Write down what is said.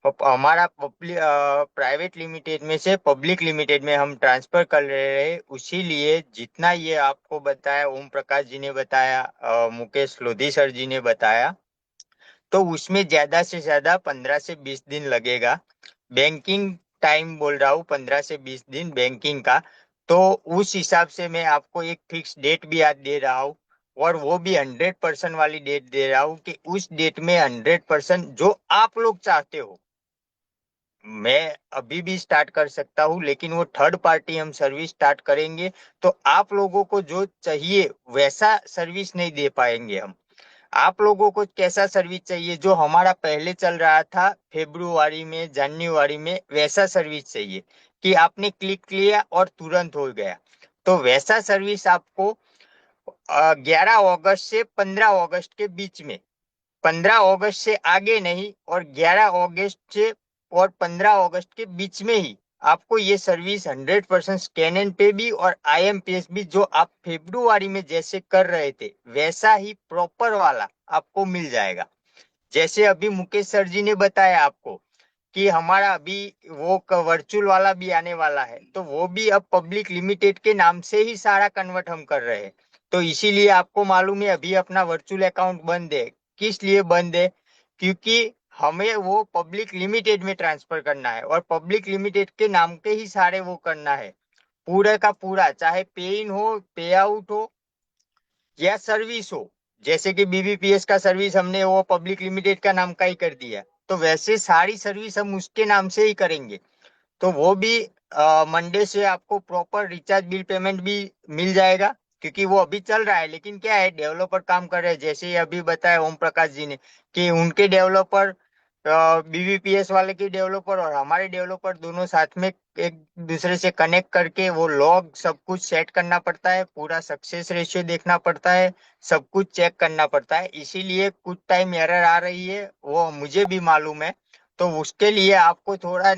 हमारा private limited में से पब्लिक लिमिटेड में हम ट्रांसफर कर रहे हैं। उसी लिए जितना ये आपको बताया, ओम प्रकाश जी ने बताया, मुकेश लोधी सर जी ने बताया, तो उसमें ज्यादा से ज्यादा 15 से 20 दिन लगेगा। बैंकिंग टाइम बोल रहा हूँ, 15 से 20 दिन बैंकिंग का। तो उस हिसाब से मैं आपको एक फिक्स डेट भी आज दे रहा हूँ, और वो भी 100% वाली डेट दे रहा हूँ कि उस डेट में 100% जो आप लोग चाहते हो, मैं अभी भी स्टार्ट कर सकता हूँ, लेकिन वो थर्ड पार्टी हम सर्विस स्टार्ट करेंगे। तो आप लोगों को जो चाहिए वैसा सर्विस नहीं दे पाएंगे हम। आप लोगों को कैसा सर्विस चाहिए, जो हमारा पहले चल रहा था फेब्रुआरी में, जनवरी में, वैसा सर्विस चाहिए कि आपने क्लिक किया और तुरंत हो गया। तो वैसा सर्विस आपको 11 अगस्त से 15 अगस्त के बीच में, 15 अगस्त से आगे नहीं, और 11 अगस्त से और 15 अगस्त के बीच में ही आपको ये सर्विस 100% स्कैन एंड पे भी और आईएमपीएस भी, जो आप फेब्रुआरी में जैसे कर रहे थे वैसा ही प्रॉपर वाला आपको मिल जाएगा। जैसे अभी मुकेश सर जी ने बताया आपको कि हमारा अभी वो वर्चुअल वाला भी आने वाला है, तो वो भी अब पब्लिक लिमिटेड के नाम से ही सारा कन्वर्ट हम कर रहे हैं। तो इसीलिए आपको मालूम है अभी अपना वर्चुअल अकाउंट बंद है। किस लिए बंद है? क्योंकि हमें वो पब्लिक लिमिटेड में ट्रांसफर करना है, और पब्लिक लिमिटेड के नाम के ही सारे वो करना है, पूरे का पूरा, चाहे पे इन हो, पे आउट हो, या सर्विस हो। जैसे कि बीबीपीएस का सर्विस हमने वो पब्लिक लिमिटेड का नाम का ही कर दिया, तो वैसे सारी सर्विस हम उसके नाम से ही करेंगे। तो वो भी मंडे से आपको प्रॉपर रिचार्ज बिल पेमेंट भी मिल जाएगा। क्योंकि वो अभी चल रहा है, लेकिन क्या है, डेवलपर काम कर रहे हैं, जैसे ही अभी बताया ओम प्रकाश जी ने कि उनके डेवलपर, बीबीपीएस वाले के डेवलपर और हमारे डेवलपर दोनों साथ में एक दूसरे से कनेक्ट करके वो लॉग सब कुछ सेट करना पड़ता है, पूरा सक्सेस रेशियो देखना पड़ता है, सब कुछ चेक करना पड़ता है। इसीलिए कुछ टाइम एरर आ रही है, वो मुझे भी मालूम है। तो उसके लिए आपको थोड़ा